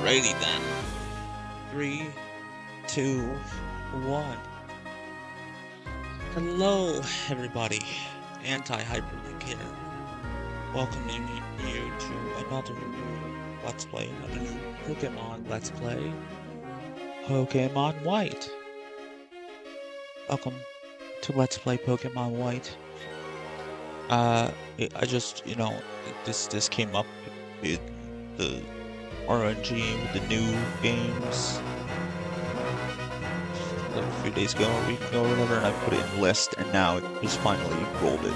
Alrighty then. 3, 2, 1. Hello, everybody. Anti-HyperLink here. Welcoming you to another Let's Play, another new Pokemon Let's Play. Pokemon White. Welcome to Let's Play Pokemon White. I just, this came up with the RNG with the new games like a few days ago or a week ago or whatever, and I put it in the list, and now it just finally rolled it,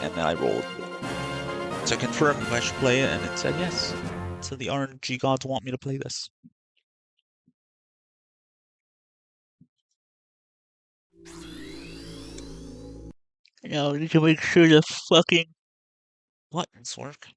and then I rolled it. So I confirmed if I should play it, and it said yes. So the RNG gods want me to play this. I need to make sure the fucking buttons work.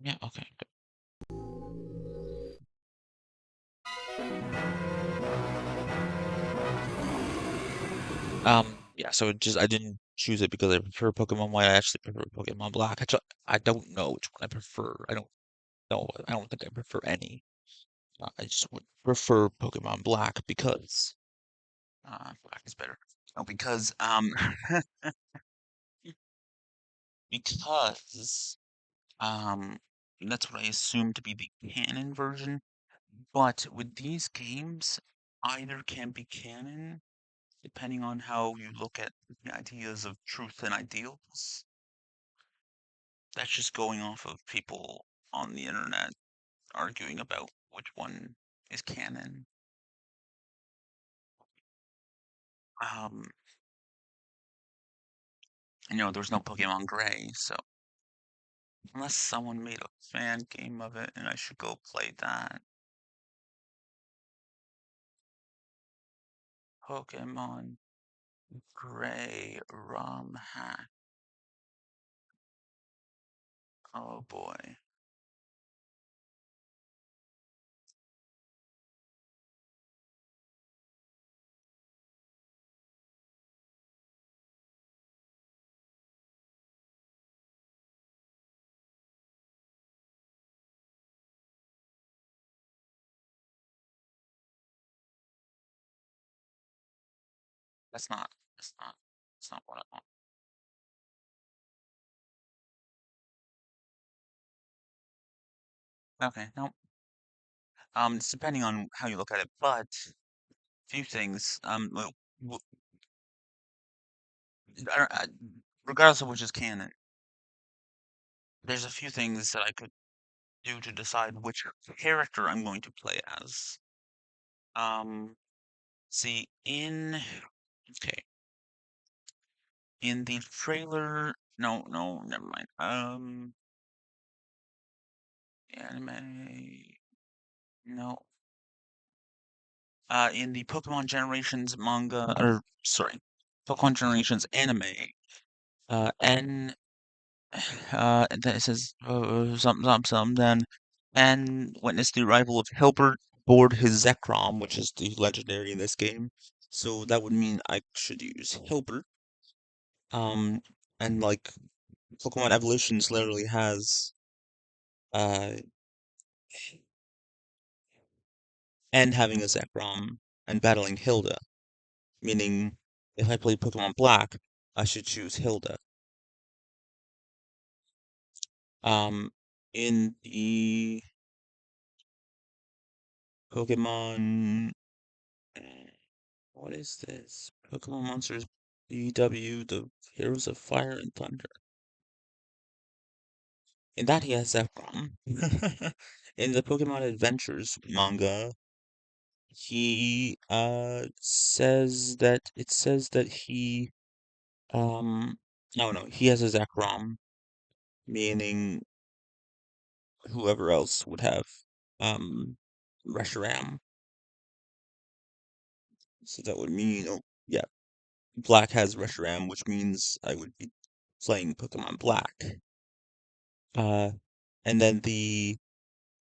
Yeah, okay. Yeah, so I didn't choose it because I prefer Pokemon White. I actually prefer Pokemon Black. I don't know which one I prefer. I don't know. I don't think I prefer any. I just would prefer Pokemon Black because Black is better. No, because because um that's what I assume to be the canon version. But with these games, either can be canon depending on how you look at the ideas of truth and ideals. That's just going off of people on the internet arguing about which one is canon. Um, there's no Pokemon Gray, so unless someone made a fan game of it and I should go play that. Pokemon Gray ROM hack. Oh boy. That's not, that's not what I want. Okay, no. It's depending on how you look at it, but few things. Well, I don't- I- regardless of which is canon, there's a few things that I could do to decide which character I'm going to play as. Um, see, okay, in the trailer, no, never mind. Anime, no. In the Pokemon Generations manga, or sorry, Pokemon Generations anime, N, and then it says something, then N witnessed the arrival of Hilbert aboard his Zekrom, which is the legendary in this game. So that would mean I should use Hilbert. Um, and like Pokemon Evolutions literally has uh N having a Zekrom and battling Hilda, meaning if I play Pokemon Black, I should choose Hilda. Um, in the Pokemon. What is this? Pokemon Monsters BW, the Heroes of Fire and Thunder. In that he has Zekrom. In the Pokemon Adventures manga, he says that he no, no, he has a Zekrom, meaning whoever else would have um Reshiram. So that would mean, oh yeah, Black has Reshiram, which means I would be playing Pokemon Black. Uh, and then the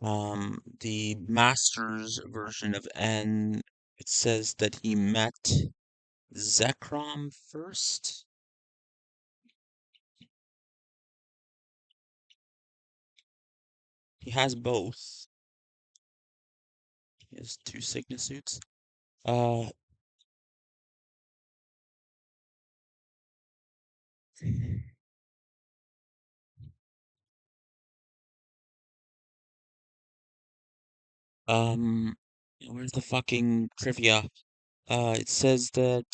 Masters version of N, it says that he met Zekrom first. He has both. He has two Signa suits. Uh, um, where's the fucking trivia? It says that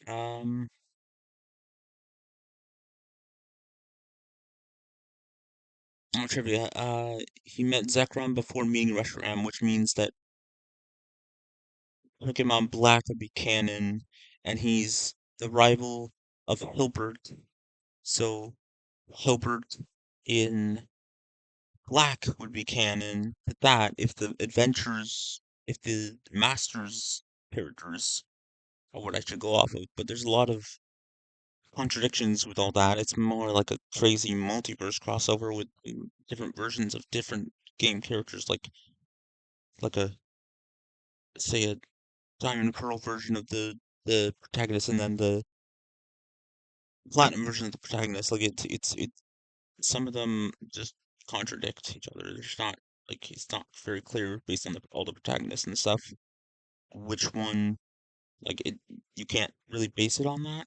um, trivia. He met Zekrom before meeting Reshiram, which means that Pokemon Black would be canon, and he's the rival of Hilbert. So Hilbert in Black would be canon. That if the Masters characters are what I should go off of. But there's a lot of contradictions with all that. It's more like a crazy multiverse crossover with different versions of different game characters, like a say a Diamond and Pearl version of the protagonist, and then the Platinum version of the protagonist. Like it. Some of them just contradict each other. There's not like it's not very clear based on all the protagonists and stuff. Which one like it? You can't really base it on that.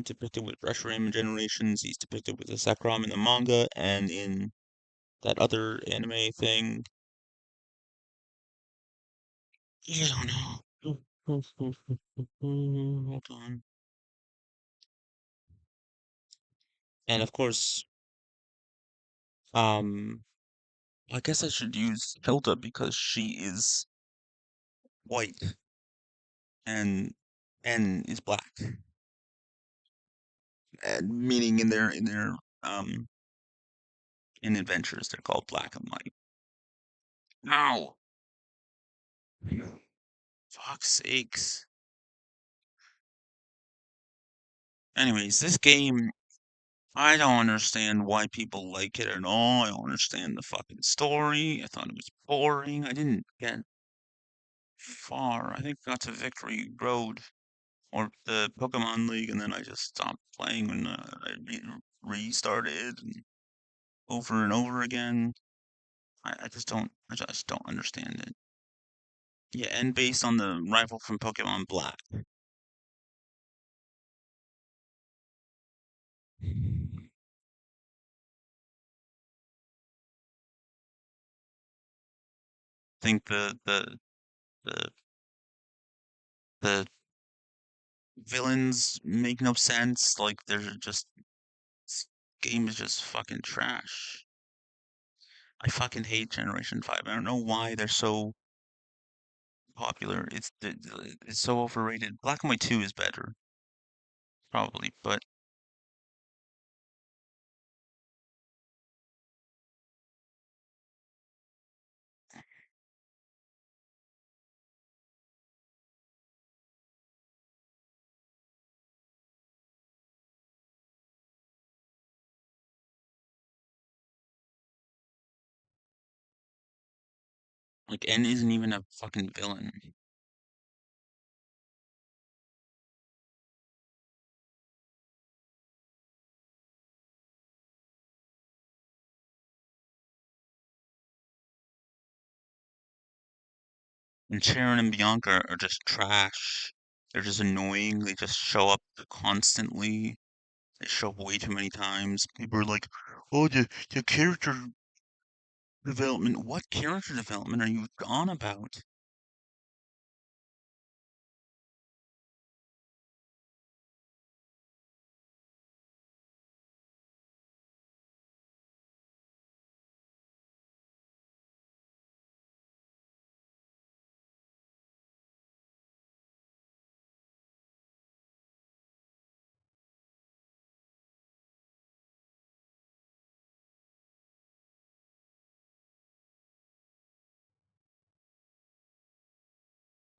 Depicted with Reshiram Generations, he's depicted with a Zekrom in the manga, and in that other anime thing. I don't know. Hold on. And of course, um, I guess I should use Hilda because she is white and is black, and meaning um in adventures they're called black and white. Ow! Fuck's sakes. Anyways, this game, I don't understand why people like it at all. I don't understand the fucking story. I thought it was boring. I didn't get far. I think I got to Victory Road or the Pokemon League, and then I just stopped playing when I restarted and over again. I just don't understand it. Yeah, and based on the rival from Pokemon Black. I think the the villains make no sense. Like they're just this game is just fucking trash. I fucking hate Generation 5. I don't know why they're so popular. It's so overrated. Black and White 2 is better, probably, but like N isn't even a fucking villain. And Sharon and Bianca are just trash. They're just annoying. They just show up constantly. They show up way too many times. People are like, "Oh, the character Development? What character development are you on about?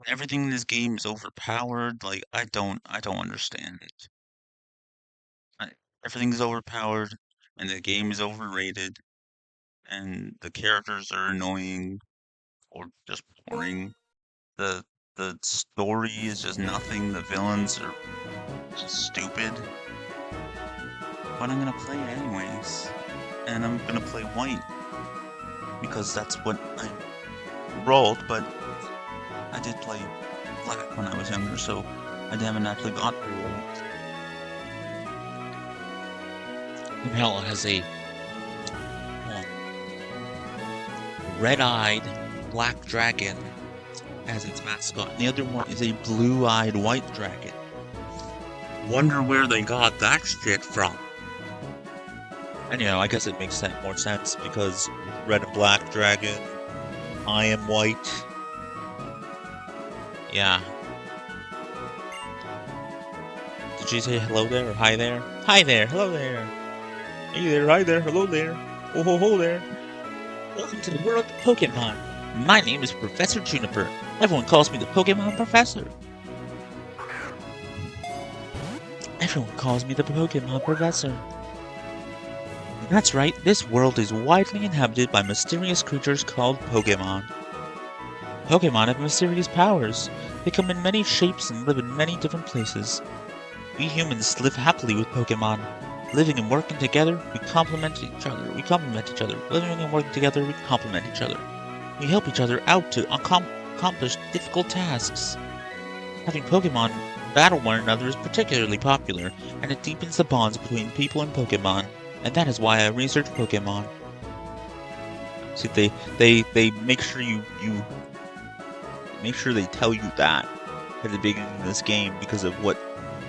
Everything in this game is overpowered. Like, I don't understand it. I, everything's overpowered, and the game is overrated, and the characters are annoying or just boring. The the story is just nothing. The villains are just stupid. But I'm gonna play it anyways, and I'm gonna play white because that's what I rolled. But I did play black when I was younger, so I haven't actually got through it. Hell, it has a red-eyed black dragon as its mascot, and the other one is a blue-eyed white dragon. Wonder where they got that shit from. And I guess it makes more sense because red and black dragon, I am white. Yeah. Did you say hello there or hi there? Hi there, hello there. Hey there, hi there, hello there. Oh ho ho there. Welcome to the world of Pokemon. My name is Professor Juniper. Everyone calls me the Pokemon Professor. Everyone calls me the Pokemon Professor. That's right, this world is widely inhabited by mysterious creatures called Pokemon. Pokemon have mysterious powers. They come in many shapes and live in many different places. We humans live happily with Pokemon. Living and working together, we complement each other. Living and working together, we complement each other. We help each other out to accomplish difficult tasks. Having Pokemon battle one another is particularly popular, and it deepens the bonds between people and Pokemon. And that is why I research Pokemon. See, they make sure you make sure they tell you that at the beginning of this game because of what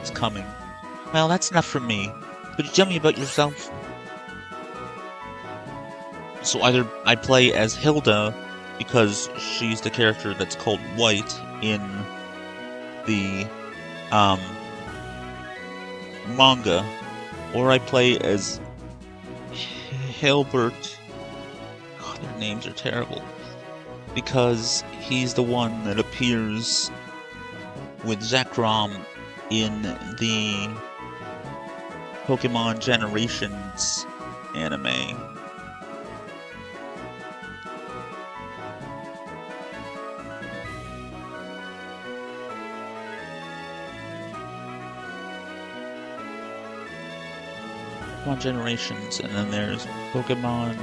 is coming. Well, that's enough from me. Could you tell me about yourself? So either I play as Hilda because she's the character that's called White in the manga, or I play as Hilbert. God, their names are terrible. Because he's the one that appears with Zekrom in the Pokemon Generations anime. Pokemon Generations, and then there's Pokemon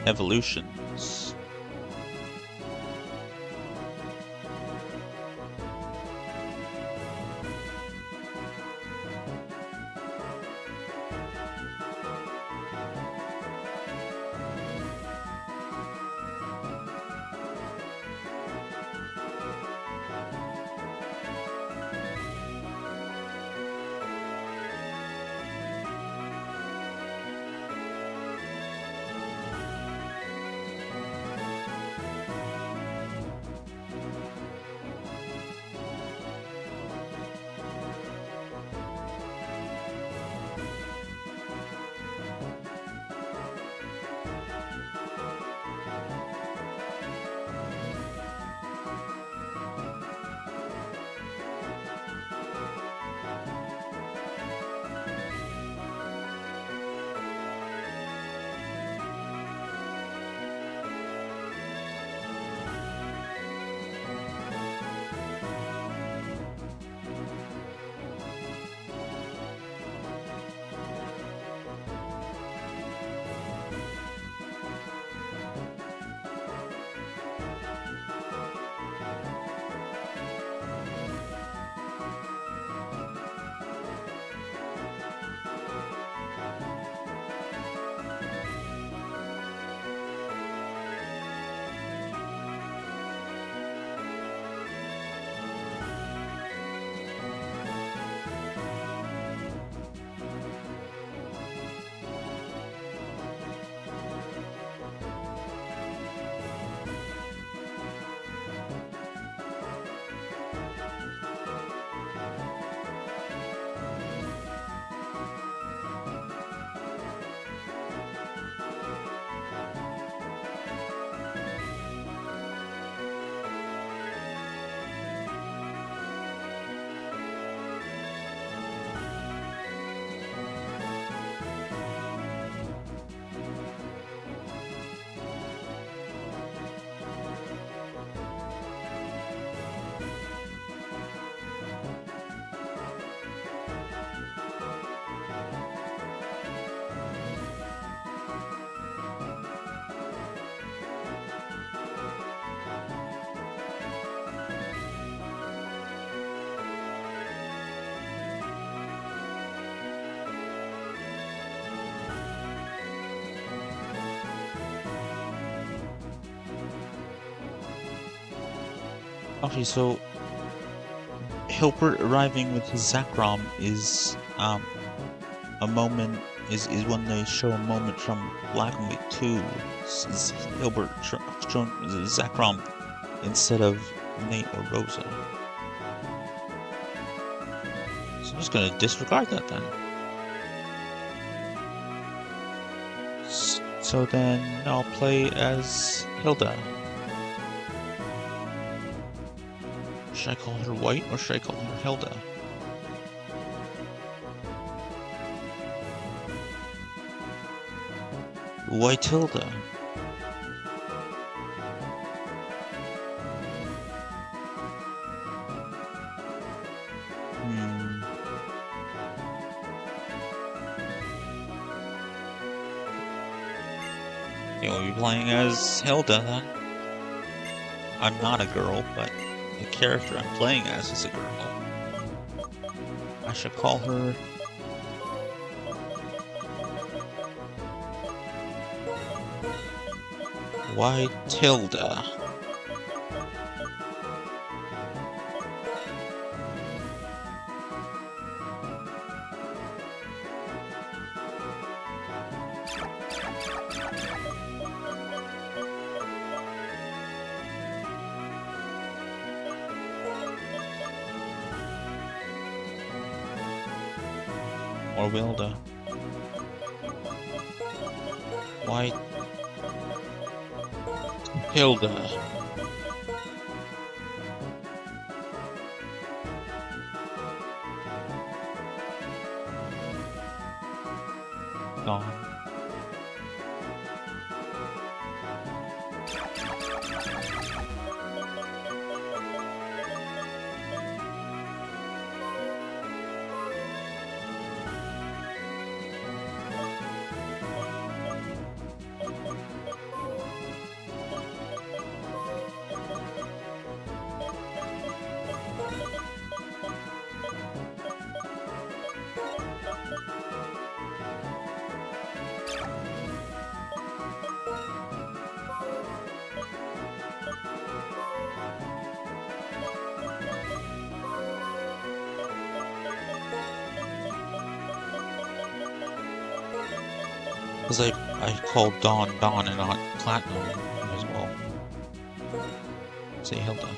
Evolutions. Okay, so Hilbert arriving with his Zakrom is a moment is when they show a moment from Black and White 2. Is Hilbert showing Zakrom instead of Nate or Rosa. So I'm just gonna disregard that then. So then I'll play as Hilda. Should I call her White or should I call her Hilda? White Hilda. Okay, we'll be playing as Hilda then. I'm not a girl, but the character I'm playing as is a girl. I should call her... White Hilda. Or Wilda. White Hilda. Gone. Because I called Dawn and not Platinum as well. Say Hilda.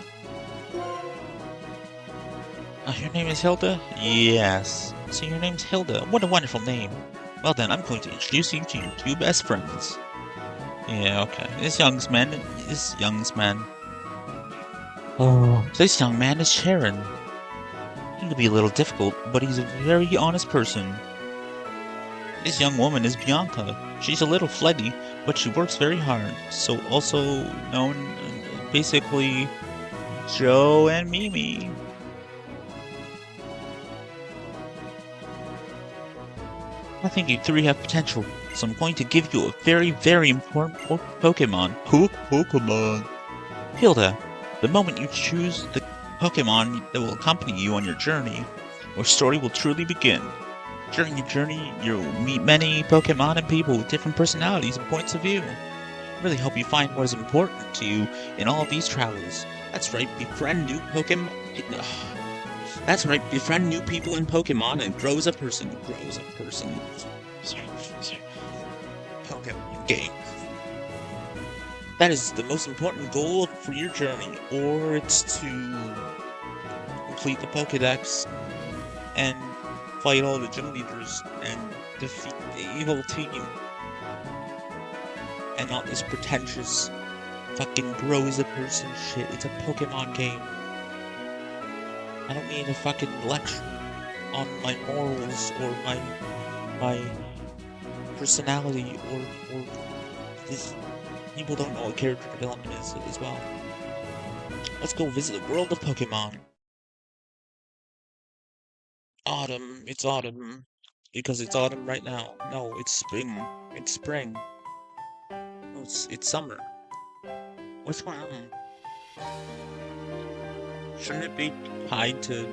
Your name is Hilda? Yes. So your name's Hilda. What a wonderful name. Well then, I'm going to introduce you to your two best friends. Yeah, okay. This young man. Oh. This young man is Sharon. He can be a little difficult, but he's a very honest person. This young woman is Bianca. She's a little flighty, but she works very hard. So also known, basically, Joe and Mimi. I think you three have potential, so I'm going to give you a very, very important Pokemon. Pokemon. Hilda, the moment you choose the Pokemon that will accompany you on your journey, your story will truly begin. During your journey, you'll meet many Pokemon and people with different personalities and points of view. I really hope you find what is important to you in all of these travels. That's right, befriend new Pokemon. That's right, befriend new people in Pokemon and grow as a person. Pokemon game. That is the most important goal for your journey, or it's to complete the Pokedex and fight all the gym leaders and defeat the evil team. And not this pretentious fucking grow as a person shit. It's a Pokemon game. I don't need a fucking lecture on my morals or my personality or this. People don't know what character development is as well. Let's go visit the world of Pokemon. Autumn. It's autumn. Because it's autumn right now. No, it's spring. It's spring. No, it's summer. What's going on? Shouldn't it be tied to...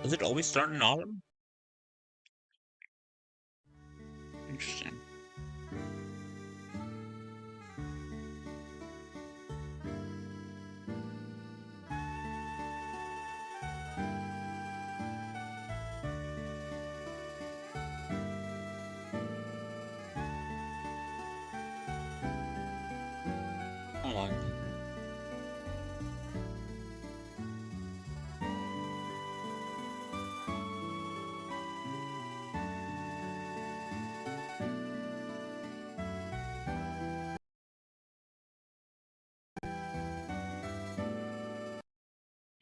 Does it always start in autumn? Interesting. Come on.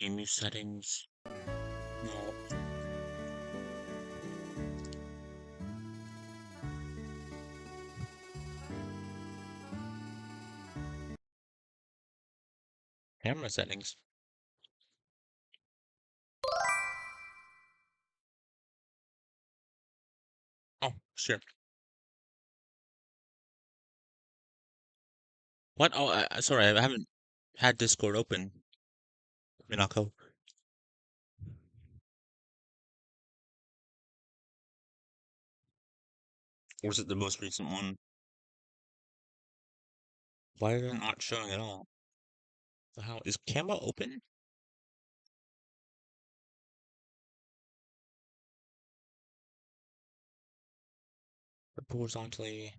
Emu settings. No. Camera settings. Oh, sure. What? Oh, sorry, I haven't had Discord open. Minako. Or is it the most recent one? Why is it not showing at all? So how is camera open? Horizontally.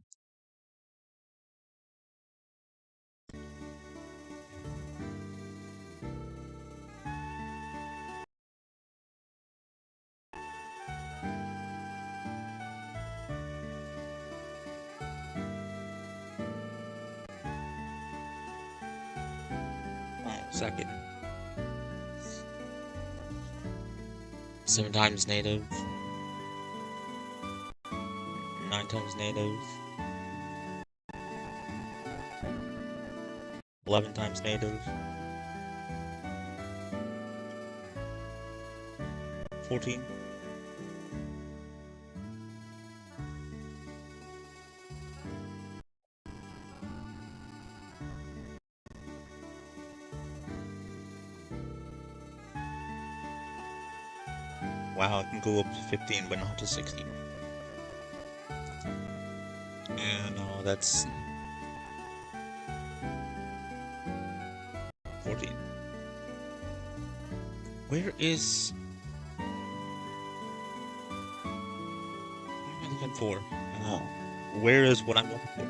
Oh, second. 7 times native. 9 times native. 11 times native. 14. Wow, I can go up to 15, but not to 16. And no, that's 14. Where is... What am I looking for? Oh. Where is what I'm looking for?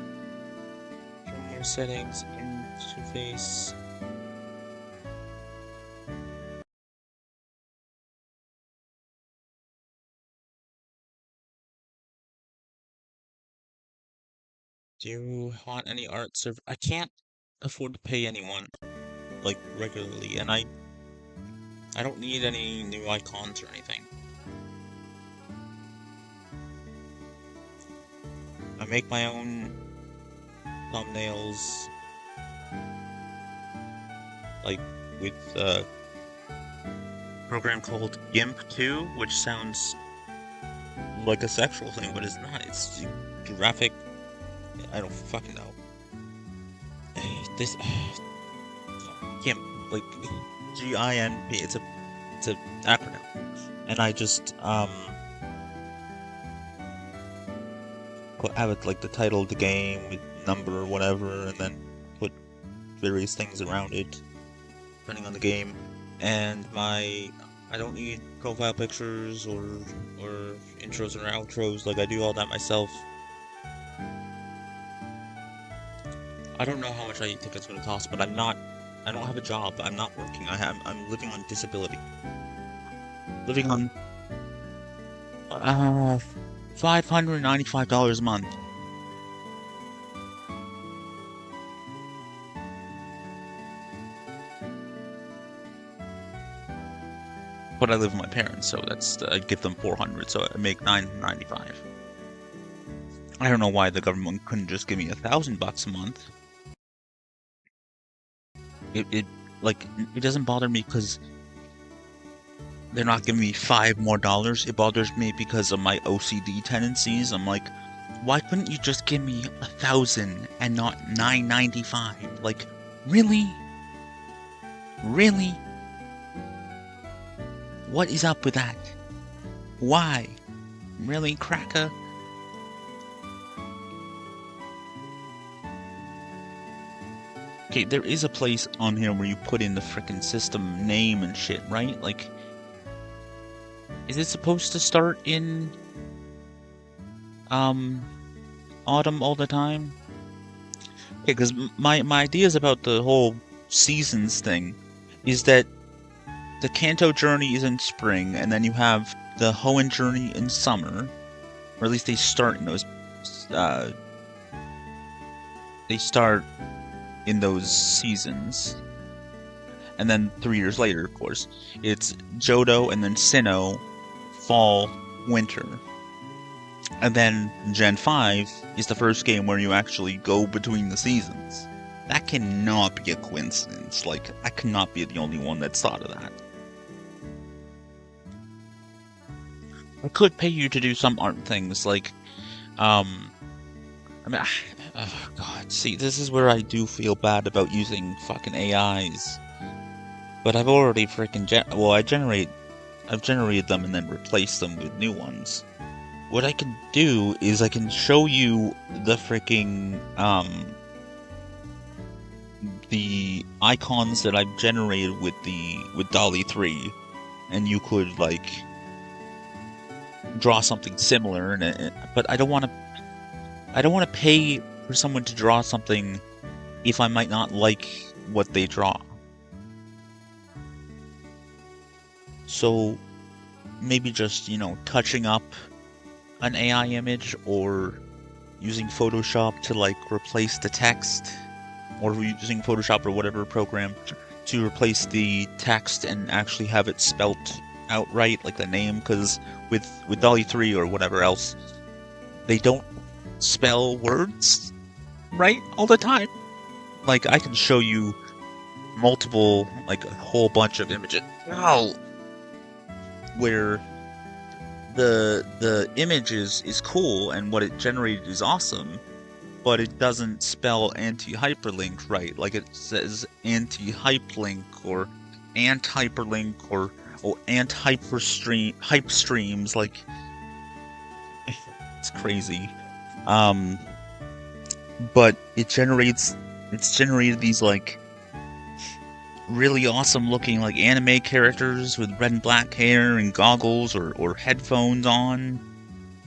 Camera settings, interface... Do you want any art server? I can't afford to pay anyone, like, regularly, and I don't need any new icons or anything. I make my own thumbnails, like, with a program called GIMP 2, which sounds like a sexual thing, but it's not. It's graphic. I don't fucking know. This GIMP, like GIMP. It's an acronym, and I just have it like the title of the game, with number or whatever, and then put various things around it, depending on the game. And I don't need profile pictures or intros or outros. Like, I do all that myself. I don't know how much I think it's going to cost, but I don't have a job. I'm not working. I'm living on disability. Living on $595 a month. But I live with my parents, so I give them $400, so I make $995. I don't know why the government couldn't just give me $1,000 a month. It doesn't bother me because they're not giving me $5 more. It bothers me because of my OCD tendencies. I'm like, why couldn't you just give me 1,000 and not $995? Like, really? Really? What is up with that? Why? Really, cracker? Okay, there is a place on here where you put in the frickin' system name and shit, right? Like, is it supposed to start in autumn all the time? because my ideas about the whole seasons thing is that the Kanto journey is in spring, and then you have the Hoenn journey in summer, or at least they start in those. Uh, they start in those seasons, and then 3 years later, of course, it's Johto and then Sinnoh, fall, winter. And then Gen 5 is the first game where you actually go between the seasons. That cannot be a coincidence. Like, I cannot be the only one that's thought of that. I could pay you to do some art things, like, I mean, oh god, see, this is where I do feel bad about using fucking AIs. But I've already freaking I've generated them and then replaced them with new ones. What I can do is I can show you the freaking, the icons that I've generated with DALL-E 3, and you could, like, draw something similar, but I don't want to pay for someone to draw something if I might not like what they draw. So maybe just, touching up an AI image, or using Photoshop to, like, replace the text, or using Photoshop or whatever program to replace the text and actually have it spelt outright, like the name, because with DALL-E 3 or whatever else, they don't spell words right all the time. Like, I can show you multiple, like, a whole bunch of images where the image is cool and what it generated is awesome, but it doesn't spell anti-hyperlink right. Like, it says anti-hyperlink or ant-hyperlink or ant-hype streams. Like, it's crazy. But it's generated these, like, really awesome looking, like, anime characters with red and black hair and goggles or headphones on,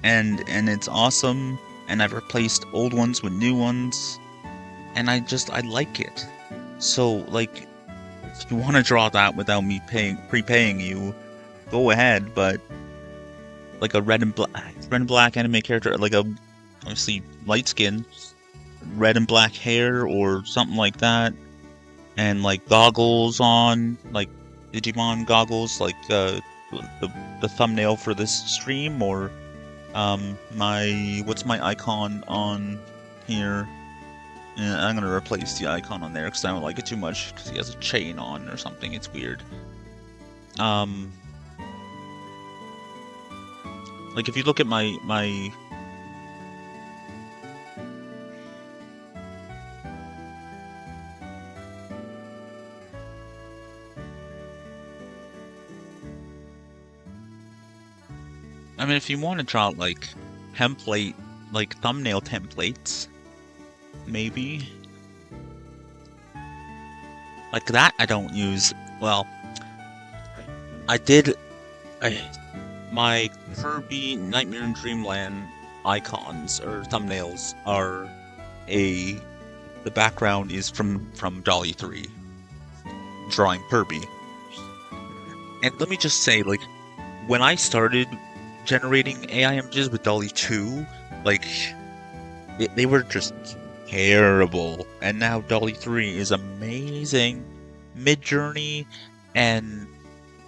and it's awesome, and I've replaced old ones with new ones, and I like it. So, like, if you want to draw that without me prepaying you, go ahead, but, like, a red and black anime character, like, a obviously light skin, red and black hair or something like that, and, like, goggles on, like Digimon goggles, like the thumbnail for this stream, or what's my icon on here? Yeah, I'm gonna replace the icon on there because I don't like it too much because he has a chain on or something. It's weird. Like, if you look at my I mean, if you want to draw, like, thumbnail templates, maybe. Like that I don't use. Well, my Kirby Nightmare in Dreamland icons or thumbnails are the background is from DALL-E 3, drawing Kirby. And let me just say, like, when I started generating AI images with DALL-E 2, like, they were just terrible, and now DALL-E 3 is amazing. Mid-Journey and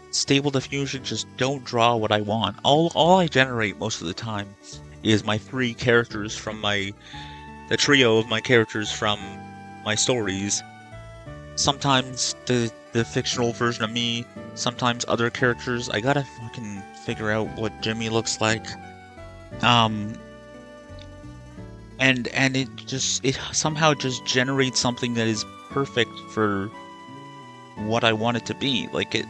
Stable Diffusion just don't draw what I want. All I generate most of the time is my 3 characters from the trio of my characters from my stories. Sometimes the fictional version of me, sometimes other characters. I gotta fucking figure out what Jimmy looks like. And it somehow just generates something that is perfect for what I want it to be. Like, it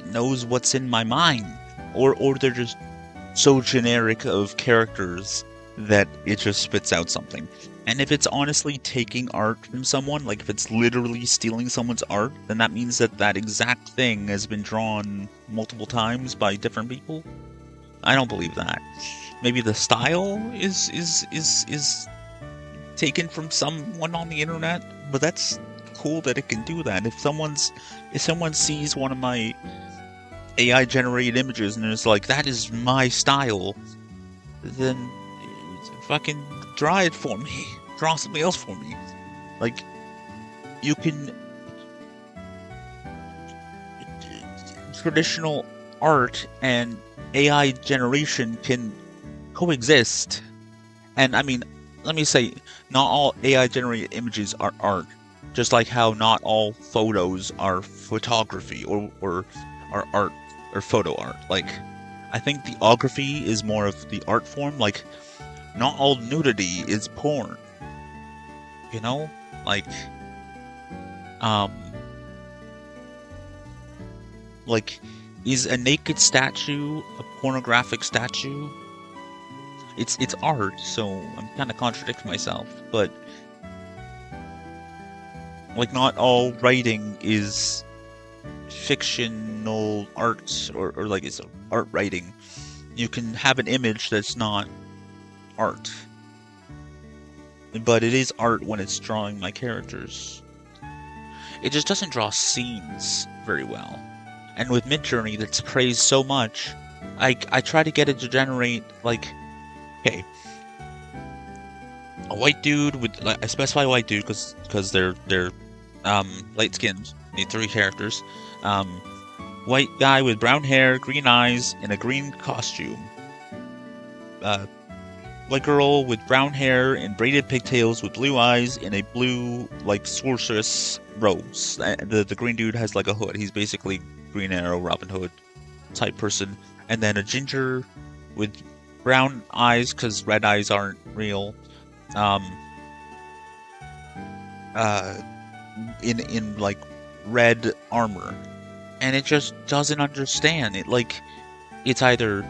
knows what's in my mind, or they're just so generic of characters that it just spits out something. And if it's honestly taking art from someone, like if it's literally stealing someone's art, then that means that exact thing has been drawn multiple times by different people. I don't believe that. Maybe the style is taken from someone on the internet, but that's cool that it can do that. If someone sees one of my AI generated images and is like, that is my style, then fucking draw it for me. Draw something else for me. Like, you can... Traditional art and AI generation can coexist. And I mean, let me say, not all AI generated images are art. Just like how not all photos are photography or are art or photo art. Like, I think the ography is more of the art form. Like, not all nudity is porn. You know? Like, is a naked statue a pornographic statue? It's art, so I'm kind of contradicting myself, but like not all writing is fictional art or like it's art writing. You can have an image that's not art, but it is art when it's drawing my characters. It just doesn't draw scenes very well. And with Midjourney that's praised so much, I try to get it to generate, like, okay, a white dude with, like, I specify white dude because they're light skinned. Need 3 characters. White guy with brown hair, green eyes, in a green costume. White girl with brown hair and braided pigtails with blue eyes in a blue, like, sorceress robes. The green dude has, like, a hood. He's basically Green Arrow, Robin Hood type person. And then a ginger with brown eyes, because red eyes aren't real. In like red armor, and it just doesn't understand it. Like, it's either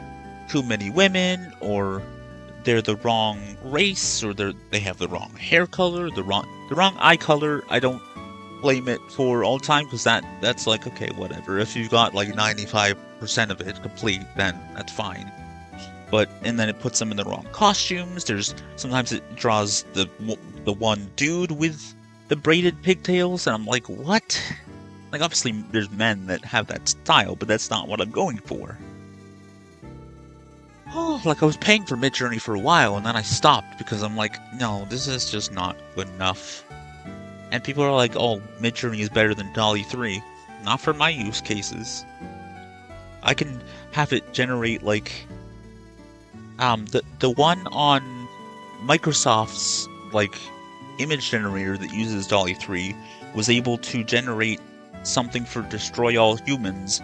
too many women, or they're the wrong race, or they have the wrong hair color, the wrong eye color. I don't blame it for all the time, because that's like, okay, whatever. If you got like 95% of it complete, then that's fine. And then it puts them in the wrong costumes. Sometimes it draws the one dude with the braided pigtails, and I'm like, what? Like, obviously there's men that have that style, but that's not what I'm going for. Oh, like, I was paying for Midjourney for a while, and then I stopped because I'm like, no, this is just not good enough. And people are like, oh, Midjourney is better than DALL-E 3. Not for my use cases. I can have it generate, like, the one on Microsoft's, like, image generator that uses DALL-E 3 was able to generate something for Destroy All Humans,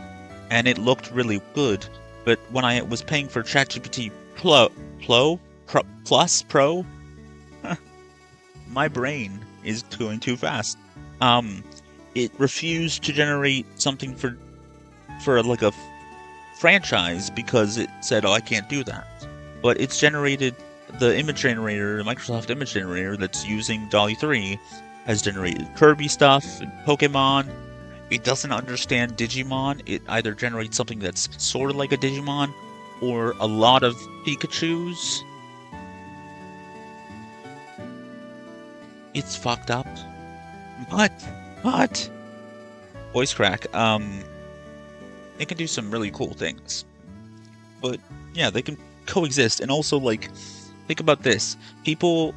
and it looked really good. But when I was paying for ChatGPT Pro, my brain is going too fast. It refused to generate something for like a franchise because it said, oh, I can't do that. But it's generated the image generator, the Microsoft image generator that's using DALL-E 3 has generated Kirby stuff and Pokemon. It doesn't understand Digimon. It either generates something that's sort of like a Digimon or a lot of Pikachus. It's fucked up. What? Voice crack. It can do some really cool things. But yeah, they can coexist. And also, like, think about this. People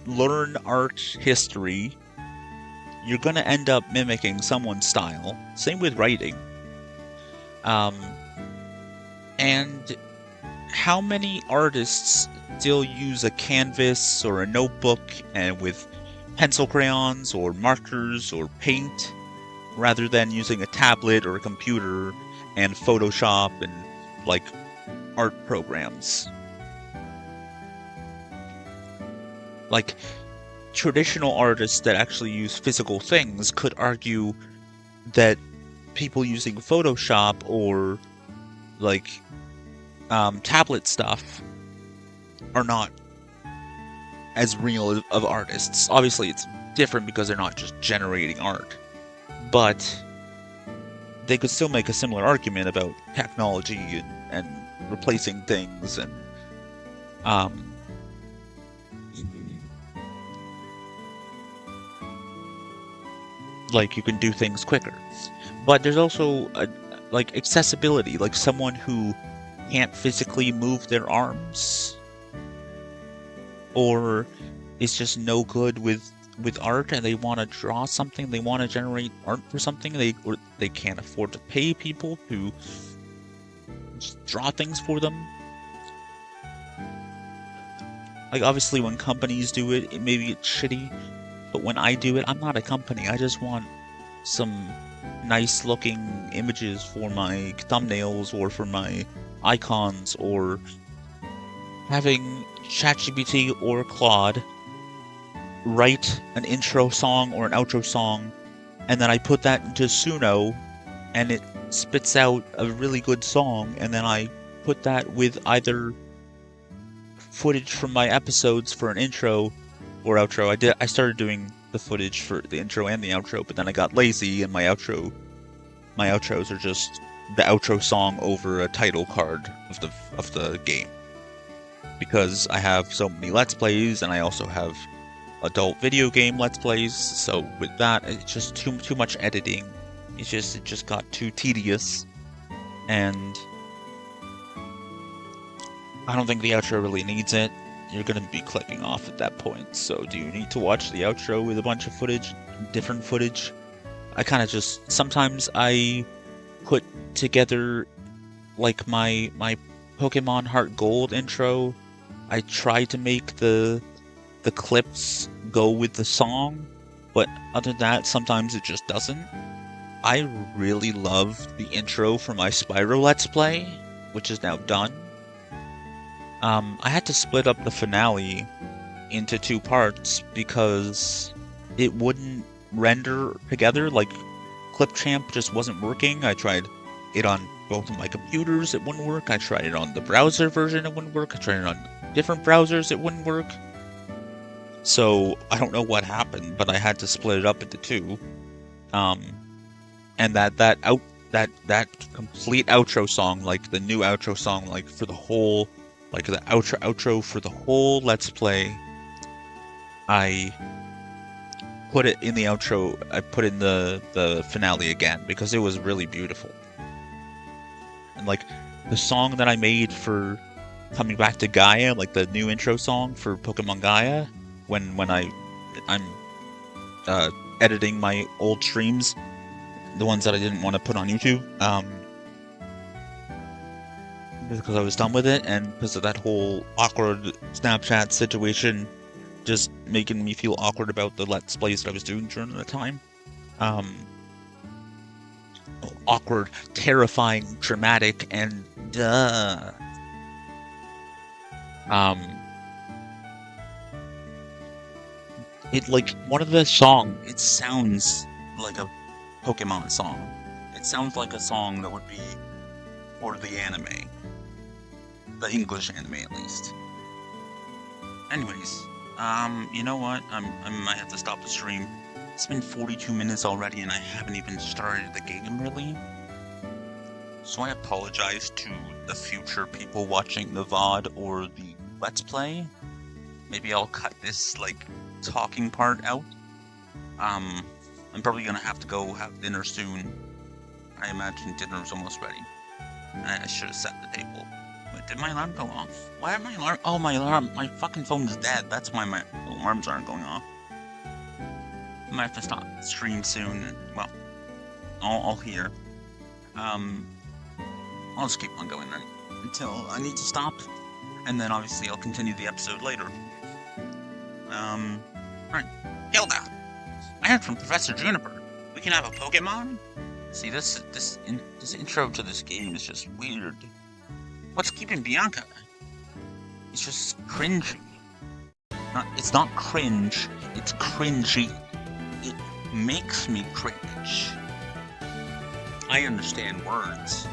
learn art history. You're gonna end up mimicking someone's style. Same with writing. And how many artists still use a canvas or a notebook and with pencil crayons or markers or paint rather than using a tablet or a computer and Photoshop and, like, art programs? Like, traditional artists that actually use physical things could argue that people using Photoshop or, like, tablet stuff are not as real of artists. Obviously, it's different because they're not just generating art, but they could still make a similar argument about technology and replacing things and like you can do things quicker. But there's also like accessibility, like someone who can't physically move their arms or is just no good with art and they want to draw something, they want to generate art for something, or they can't afford to pay people to just draw things for them. Like obviously when companies do it, maybe it's shitty, but when I do it, I'm not a company. I just want some nice looking images for my thumbnails or for my icons, or having ChatGPT or Claude write an intro song or an outro song, and then I put that into Suno and it spits out a really good song, and then I put that with either footage from my episodes for an intro or outro. I started doing the footage for the intro and the outro, but then I got lazy and my outros are just the outro song over a title card of the game. Because I have so many Let's Plays and I also have adult video game Let's Plays, so with that it's just too much editing. It just got too tedious, and I don't think the outro really needs it. You're gonna be clicking off at that point, so do you need to watch the outro with a bunch of footage, different footage? I kind of just, sometimes I put together like my Pokemon Heart Gold intro. I try to make the clips go with the song, but other than that, sometimes it just doesn't. I really love the intro for my Spyro Let's Play, which is now done. I had to split up the finale into 2 parts because it wouldn't render together. Like, Clipchamp just wasn't working. I tried it on both of my computers, it wouldn't work. I tried it on the browser version, it wouldn't work. I tried it on different browsers, it wouldn't work. So, I don't know what happened, but I had to split it up into 2. And that complete outro song, like the new outro song, like for the whole, like the outro for the whole Let's Play, I put it in the outro, I put in the finale again, because it was really beautiful. And like, the song that I made for Coming Back to Gaia, like the new intro song for Pokemon Gaia, when I'm editing my old streams, the ones that I didn't want to put on YouTube, because I was done with it, and because of that whole awkward Snapchat situation, just making me feel awkward about the Let's Plays that I was doing during the time. Awkward, terrifying, dramatic, and it, like, one of the song, it sounds like a Pokemon song. It sounds like a song that would be for the anime. The English anime, at least. Anyways, you know what? I might have to stop the stream. It's been 42 minutes already, and I haven't even started the game, really. So I apologize to the future people watching the VOD or the Let's Play. Maybe I'll cut this, like, talking part out. I'm probably gonna have to go have dinner soon. I imagine dinner's almost ready. I should have set the table. Wait, did my alarm go off? Why are my alarm? Oh, my fucking phone's dead. That's why my alarms aren't going off. I might have to stop the stream soon. Well, I'll hear. I'll just keep on going then until I need to stop, and then obviously I'll continue the episode later. Right, Hilda. I heard from Professor Juniper. We can have a Pokemon? See, this intro to this game is just weird. What's keeping Bianca? It's just cringy. It's not cringe, it's cringy. It makes me cringe. I understand words.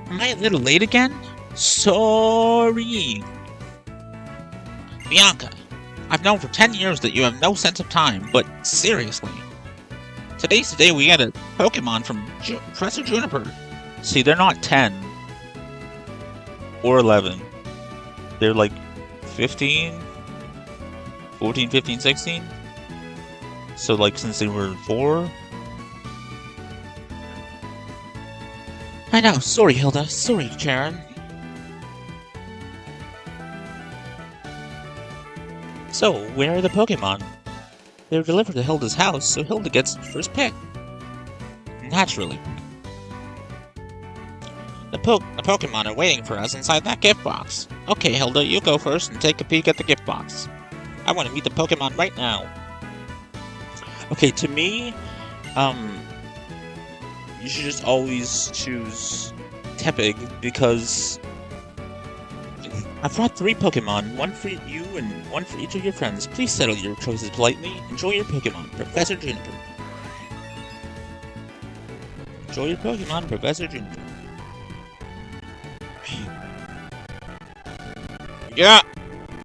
Am I a little late again? Sorry. Bianca, I've known for 10 years that you have no sense of time, but seriously. Today's the day we get a Pokemon from Professor Juniper. See, they're not 10. Or 11. They're like 15. 14, 15, 16? So, like, since they were 4? I know, sorry, Hilda. Sorry, Karen. So, where are the Pokemon? They were delivered to Hilda's house, so Hilda gets first pick. Naturally. The Pokemon are waiting for us inside that gift box. Okay, Hilda, you go first and take a peek at the gift box. I want to meet the Pokemon right now. Okay, to me, you should just always choose Tepig, because I've brought 3 Pokemon, one for you and one for each of your friends. Please settle your choices politely. Enjoy your Pokemon, Professor Juniper. Enjoy your Pokemon, Professor Juniper. Yeah!